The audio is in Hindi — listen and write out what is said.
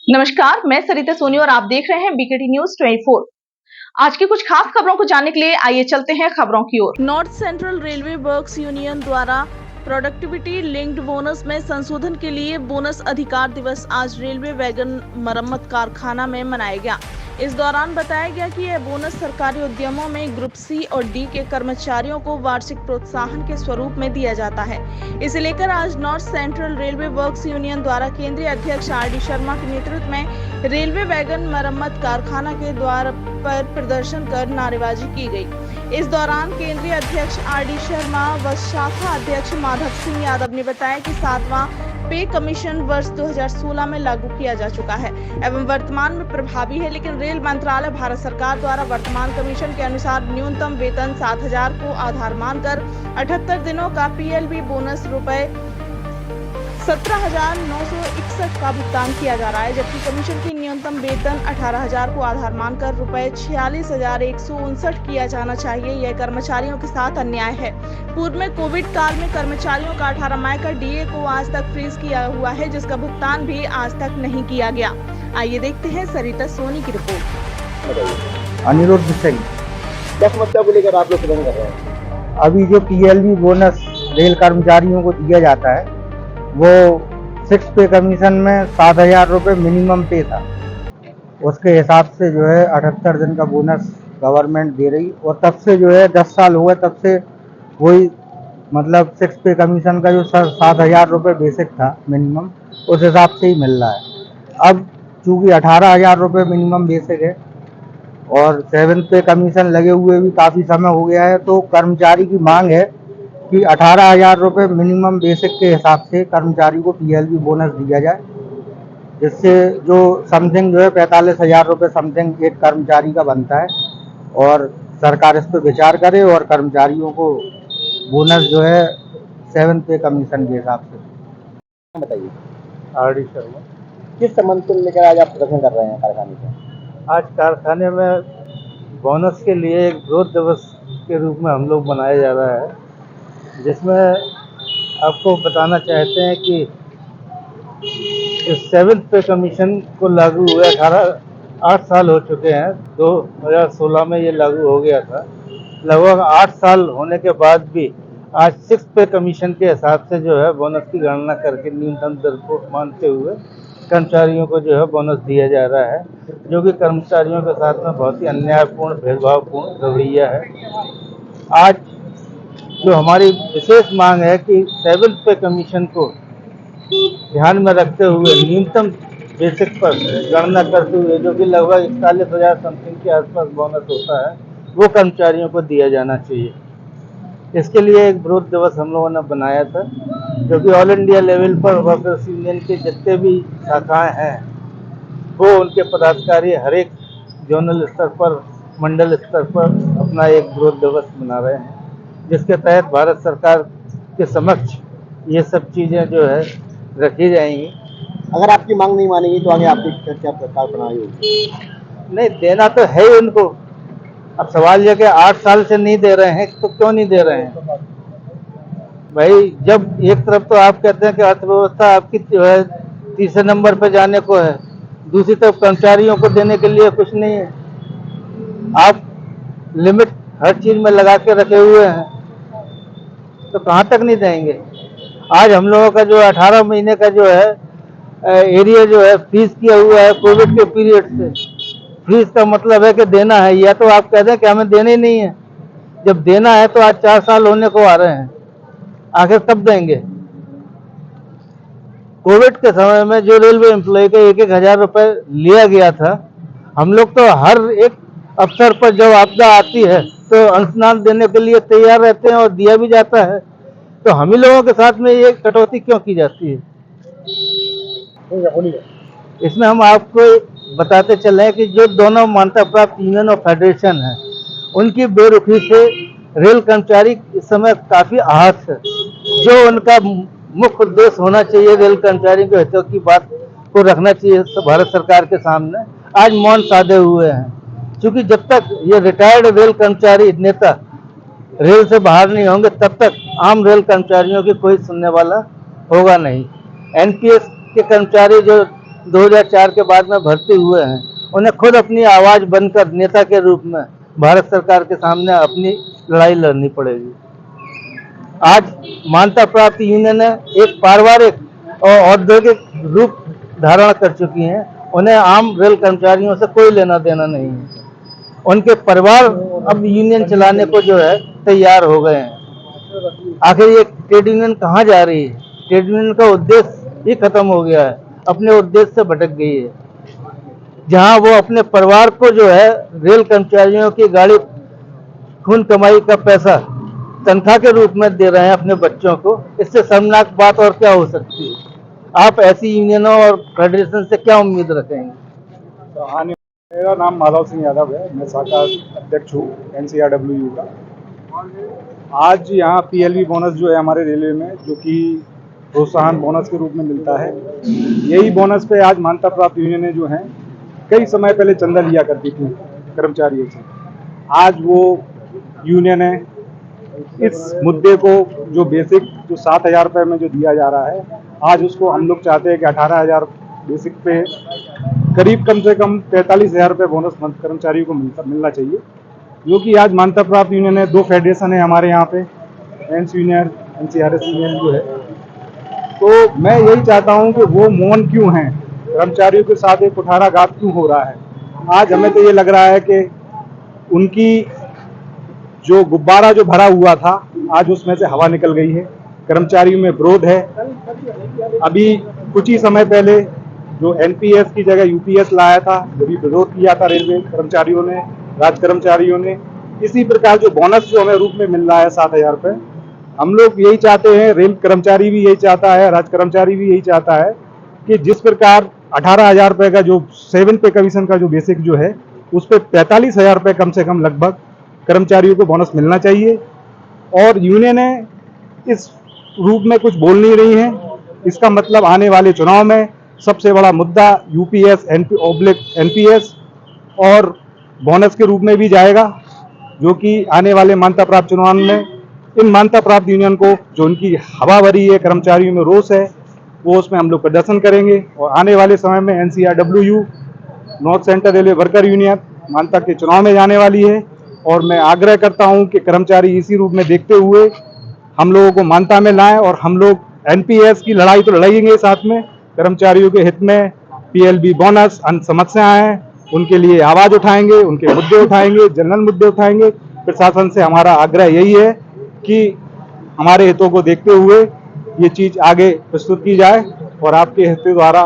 नमस्कार, मैं सरिता सोनी और आप देख रहे हैं बीकेटी न्यूज 24। आज की कुछ खास खबरों को जानने के लिए आइए चलते हैं खबरों की ओर। North Central Railway Works Union द्वारा प्रोडक्टिविटी लिंक्ड बोनस में संशोधन के लिए बोनस अधिकार दिवस आज रेलवे वैगन मरम्मत कारखाना में मनाया गया। इस दौरान बताया गया कि यह बोनस सरकारी उद्यमों में ग्रुप सी और डी के कर्मचारियों को वार्षिक प्रोत्साहन के स्वरूप में दिया जाता है। इसे लेकर आज north Central Railway Works Union द्वारा केंद्रीय अध्यक्ष आर.डी. शर्मा के नेतृत्व में रेलवे वैगन मरम्मत कारखाना के द्वार पर प्रदर्शन कर नारेबाजी की गई। इस दौरान केंद्रीय अध्यक्ष आर.डी. शर्मा व शाखा अध्यक्ष माधव सिंह यादव ने बताया कि 7वां पे कमीशन वर्ष 2016 में लागू किया जा चुका है एवं वर्तमान में प्रभावी है, लेकिन रेल मंत्रालय भारत सरकार द्वारा वर्तमान कमीशन के अनुसार न्यूनतम वेतन 7,000 को आधार मानकर 78 दिनों का पीएलबी बोनस रुपए 17,961 का भुगतान किया जा रहा है, जबकि कमीशन की न्यूनतम वेतन 18,000 को आधार मानकर रुपए 46,159 किया जाना चाहिए। यह कर्मचारियों के साथ अन्याय है। पूर्व में कोविड काल में कर्मचारियों का 18 माह का डीए को आज तक फ्रीज किया हुआ है, जिसका भुगतान भी आज तक नहीं किया गया। आइए देखते हैं सरिता सोनी की रिपोर्ट। अनिरुद्ध सिंह, क्या समस्या को लेकर आप लोग प्रदर्शन कर रहे हैं? अभी जो पीएलबी बोनस रेल कर्मचारियों को दिया जाता है वो 6 पे कमीशन में 7,000 रुपये मिनिमम पे था। उसके हिसाब से जो है 78 दिन का बोनस गवर्नमेंट दे रही, और तब से जो है 10 साल हुए तब से वही मतलब 6 पे कमीशन का जो 7,000 रुपये बेसिक था मिनिमम, उस हिसाब से ही मिल रहा है। अब चूँकि 18,000 रुपये मिनिमम बेसिक है और 7 पे कमीशन लगे हुए भी काफ़ी समय हो गया है, तो कर्मचारी की मांग है कि 18,000 रुपये मिनिमम बेसिक के हिसाब से कर्मचारी को पीएलबी बोनस दिया जाए, जिससे जो समथिंग जो है 45,000 रुपये समथिंग एक कर्मचारी का बनता है, और सरकार इस पर विचार करे और कर्मचारियों को बोनस जो है 7 पे कमीशन के हिसाब से। बताइए, आर.डी. शर्मा। किस संबंध को लेकर आज आप प्रदर्शन कर रहे हैं कारखाने से? आज कारखाने में बोनस के लिए एक विरोध दिवस के रूप में हम लोग मनाया जा रहा है, जिसमें आपको बताना चाहते हैं कि इस 7 पे कमीशन को लागू हुए 8 साल हो चुके हैं। 2016 में ये लागू हो गया था। लगभग 8 साल होने के बाद भी आज 6 पे कमीशन के हिसाब से जो है बोनस की गणना करके न्यूनतम दर को मानते हुए कर्मचारियों को जो है बोनस दिया जा रहा है, जो कि कर्मचारियों के साथ में बहुत ही अन्यायपूर्ण भेदभावपूर्ण रवैया है। आज जो हमारी विशेष मांग है कि 7 पे कमीशन को ध्यान में रखते हुए न्यूनतम बेसिक पर गणना करते हुए, जो कि लगभग 41,000 समथिंग के आसपास बोनस होता है, वो कर्मचारियों को दिया जाना चाहिए। इसके लिए एक विरोध दिवस हम लोगों ने बनाया था, जो कि ऑल इंडिया लेवल पर वर्कर्स यूनियन के जितने भी शाखाएं हैं वो उनके पदाधिकारी हर एक जोनल स्तर पर, मंडल स्तर पर अपना एक विरोध दिवस मना रहे हैं, जिसके तहत भारत सरकार के समक्ष ये सब चीज़ें जो है रखी जाएंगी। अगर आपकी मांग नहीं मानेगी तो आगे आपकी क्या प्रकार प्रणाली होगी? नहीं, देना तो है ही उनको। अब सवाल यह कि 8 साल से नहीं दे रहे हैं तो क्यों नहीं दे रहे हैं भाई? जब एक तरफ तो आप कहते हैं कि अर्थव्यवस्था आपकी जो है तीसरे नंबर पर जाने को है, दूसरी तरफ कर्मचारियों को देने के लिए कुछ नहीं है। आप लिमिट हर चीज में लगा के रखे हुए हैं, तो कहाँ तक नहीं देंगे? आज हम लोगों का जो 18 महीने का जो है एरिया जो है फ्रीज किया हुआ है कोविड के पीरियड से। फ्रीज का मतलब है कि देना है, या तो आप कह दें कि हमें देना ही नहीं है। जब देना है तो आज 4 साल होने को आ रहे हैं, आखिर कब देंगे? कोविड के समय में जो रेलवे एम्प्लॉय के 1,000 रुपये लिया गया था, हम लोग तो हर एक अवसर पर जब आपदा आती है तो अंशदान देने के लिए तैयार रहते हैं और दिया भी जाता है। तो हम ही लोगों के साथ में ये कटौती क्यों की जाती है? इसमें हम आपको बताते चले कि जो दोनों मान्यता प्राप्त यूनियन और फेडरेशन है, उनकी बेरुखी से रेल कर्मचारी इस समय काफी आहत है। जो उनका मुख्य उद्देश्य होना चाहिए, रेल कर्मचारी के हितों की बात को रखना चाहिए भारत सरकार के सामने, आज मौन साधे हुए हैं। क्योंकि जब तक ये रिटायर्ड रेल कर्मचारी नेता रेल से बाहर नहीं होंगे, तब तक आम रेल कर्मचारियों की कोई सुनने वाला होगा नहीं। एनपीएस के कर्मचारी जो 2004 के बाद में भर्ती हुए हैं, उन्हें खुद अपनी आवाज बनकर नेता के रूप में भारत सरकार के सामने अपनी लड़ाई लड़नी पड़ेगी। आज मान्यता प्राप्त यूनियनें एक पारिवारिक और औद्योगिक रूप धारण कर चुकी हैं। उन्हें आम रेल कर्मचारियों से कोई लेना देना नहीं है। उनके परिवार अब यूनियन चलाने को जो है तैयार हो गए हैं। आखिर ये ट्रेड यूनियन कहाँ जा रही है? ट्रेड यूनियन का उद्देश्य ही खत्म हो गया है, अपने उद्देश्य से भटक गई है। जहां वो अपने परिवार को जो है रेल कर्मचारियों की गाड़ी खून कमाई का पैसा तनख्वाह के रूप में दे रहे हैं अपने बच्चों को, इससे शर्मनाक बात और क्या हो सकती है? आप ऐसी यूनियनों और फेडरेशन से क्या उम्मीद रखेंगे? तो मेरा नाम माधव सिंह यादव है, मैं शाखा अध्यक्ष हूँ NCRWU का। आज यहाँ PLB बोनस जो है हमारे रेलवे में, जो कि प्रोत्साहन बोनस के रूप में मिलता है, यही बोनस पे आज मान्यता प्राप्त यूनियनें जो हैं कई समय पहले चंदा लिया करती थी कर्मचारियों से। आज वो यूनियनें इस मुद्दे को जो बेसिक जो 7,000 रुपये में जो दिया जा रहा है, आज उसको हम लोग चाहते हैं कि 18,000 बेसिक पे करीब कम से कम 43,000 रुपये बोनस कर्मचारियों को मिलना चाहिए। जो कि आज मान्यता प्राप्त यूनियन है, 2 फेडरेशन है हमारे यहाँ पे, एंस यूनियन, NCRS यूनियन जो है। तो मैं यही चाहता हूँ कि वो मौन क्यों हैं, कर्मचारियों के साथ एक कुठाराघात क्यों हो रहा है। आज हमें तो ये लग रहा है कि उनकी जो गुब्बारा जो भरा हुआ था, आज उसमें से हवा निकल गई है। कर्मचारियों में विरोध है। अभी कुछ ही समय पहले जो NPS की जगह UPS लाया था, जो भी विरोध किया था रेलवे कर्मचारियों ने, राज्य कर्मचारियों ने। इसी प्रकार जो बोनस जो हमें रूप में मिल रहा है 7,000 रुपये, हम लोग यही चाहते हैं, रेल कर्मचारी भी यही चाहता है, राज्य कर्मचारी भी यही चाहता है कि जिस प्रकार 18,000 रुपये का जो 7 पे कमीशन का जो बेसिक जो है, उस पर 45,000 रुपये कम से कम लगभग कर्मचारियों को बोनस मिलना चाहिए। और यूनियनें इस रूप में कुछ बोल नहीं रही हैं। इसका मतलब आने वाले चुनाव में सबसे बड़ा मुद्दा UPS NPS और बोनस के रूप में भी जाएगा, जो कि आने वाले मान्यता प्राप्त चुनाव में इन मान्यता प्राप्त यूनियन को जो उनकी हवा भरी है, कर्मचारियों में रोष है, वो उसमें हम लोग प्रदर्शन करेंगे। और आने वाले समय में NCRWU north Central railway worker union मान्यता के चुनाव में जाने वाली है। और मैं आग्रह करता हूं कि कर्मचारी इसी रूप में देखते हुए हम लोगों को मान्यता में लाएं, और हम लोग NPS की लड़ाई तो लड़ाएंगे साथ में, कर्मचारियों के हित में PLB बोनस, अन्य समस्याएं हैं उनके लिए आवाज उठाएंगे, उनके मुद्दे उठाएंगे, जनरल मुद्दे उठाएंगे। प्रशासन से हमारा आग्रह यही है कि हमारे हितों को देखते हुए ये चीज आगे प्रस्तुत की जाए और आपके हित द्वारा